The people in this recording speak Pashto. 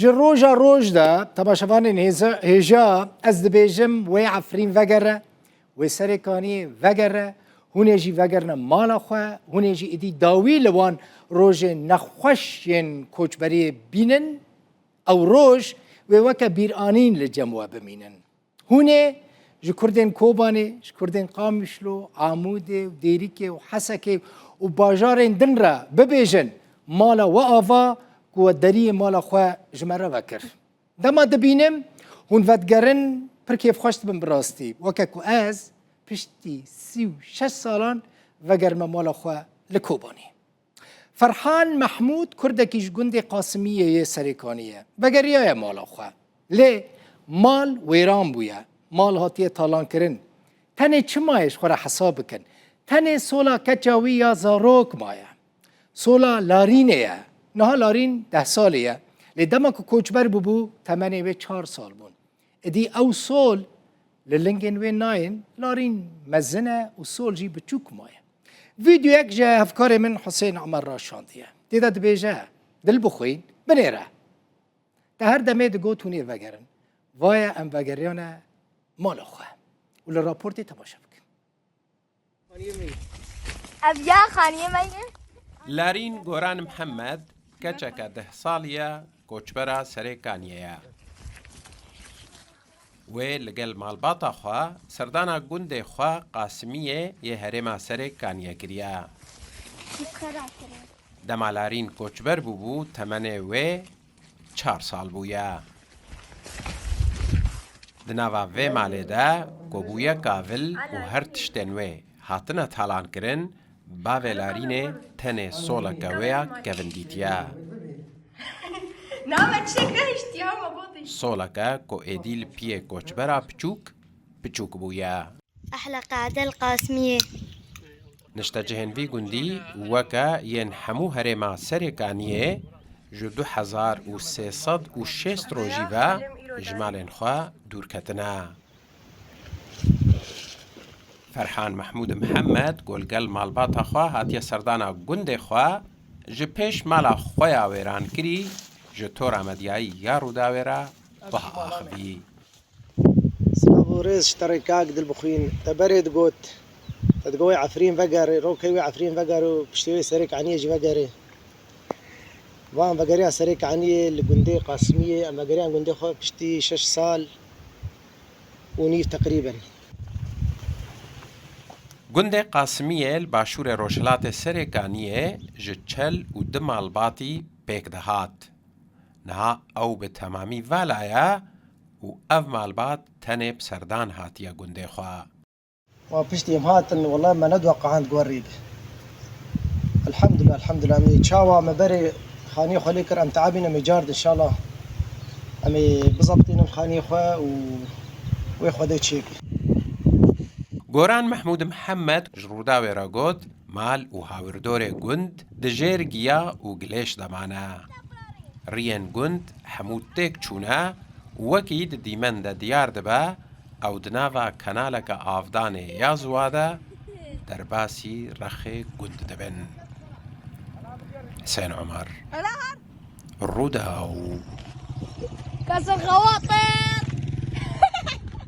جروجا روج دا تماشاوان هجا از دبیجم و عفرین وگره و سرکانی وگره هونه جی وگرنه مالا خواه هونه جی ایدی داوی لوان روژ نخوشین کوچبری بینن او روژ و وکا بیرانین لجموع بمینن هونه جی کردین کوبانه جی کردین قامشلو عاموده و دیریکه و حسکه و باجارین دن را ببیجن مالا و آوا و دری مالا خواه جمره وکر دما دبینم هون ودگرن پر کیف خوشت بم براستی وکا کو از پشتی 36 سالان وگرم مالا خواه لکوبانی فرحان محمود کردکیش گند قاسمیه سریکانیه بگریه مالا خواه لی مال ویران بویا مال هاتیه تالان کرن تنه چمایش خورا حساب کن تنه سولا کچاوی یا زاروک مایه سولا لارینه نها لارین 10 سالیه لی دما که کوچبر ببو تمنه و 4 سال بون ادی او سول للنگن و ناین لارین مزنه و سول جی بچوک مایه فيديو یک جا افکار من حسین عمر را شاندیه دیده دبیجه دل بخوین بنیره ده هر دمه دگو تونیر وگرن وای ام وگریانه مال خواه ولی راپورتی تماشا بکن ابیا خانیه مگه لارین گوران محمد کچکه 10 سالیه کوچبرا سریکانیه و لگل مالباتا خواه سردانا گنده خواه قاسمیه یه هرما سریکانیه کریا دمالارین کوچبر بو تمنه و 4 سال بویا دناوا و مالی ده گوبویا کاول و هر تشتنوه هاتنه تالان کرن باوه لارینه تنه سولا گویا گوندیتیا نامه چکه اشتیام بودی سولکا کو ادیل پیه کوچبرا پچوک بویا أحلى قاعدة القاسمية نشتا جهنوی گندی وکا ین همو هرما سریکانیه جو 2306 روژی و جمالین خواه دورکتنا فرحان محمود محمد گلگل مالباتا خواه هاتیه سردانا گنده خواه جو پیش مالا خواه ویران کری جو تورا مدیایی یارو داویرا بها آخبی صابو ريز اشتركاك دل بخوين تبرد قوت تتقوي عفرين فقر روكي عفرين فقر وبشتوي سريك عنيه جي فقري وان فقريها سريك عنيه اللي قندي قاسمية اما قريها قندي خو بشتي 6 سال ونيف تقريبا گنده قاسمیه باشور روشلات سریکانیه جچل و دمالباتی پیک دهات نها او به تمامی والایا و اف مالبات تنب سردان هاتیا گنده خواه وبشتي يوم هاتن والله ما ندوقع عند قوريب الحمد لله امي تشاوا ما بري خاني خليكر ام تعبين امي جارد ان شاء الله امي بزبطين خاني خوا ويخذ تشيكي گوران محمود محمد جروداوی را گوت مال و هاوردور گند دجیر گیا و گلیش دمانه رین گند حمود تک چونه وکید دیمن ده دیار دبا او دناوا کنالک آفدان یازواده در باسی رخ گند دبن حسین عمر روداو كسر خواطر